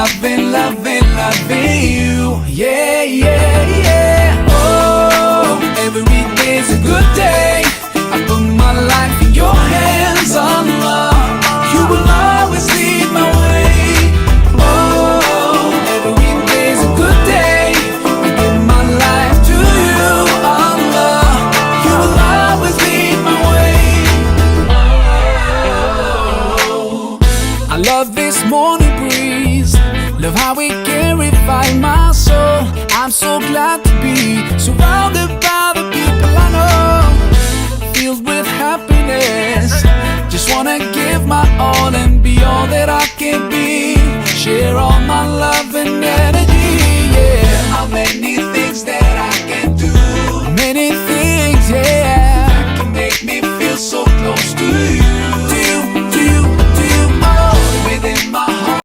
loving, loving, loving you. Yeah, yeah, yeah. Oh, every day's a good day. I put my life in your hands, Allah. You will always lead my way. Oh, every day's a good day. I give my life to you, Allah. You will always lead my way. Oh, I love this morning breeze. Love how it can revive my soul. I'm so glad to be surrounded by the people I know, filled with happiness. Just wanna give my all and be all that I can be. Share all my love and energy, yeah. How many things that I can do, many things, yeah, that can make me feel so close to you.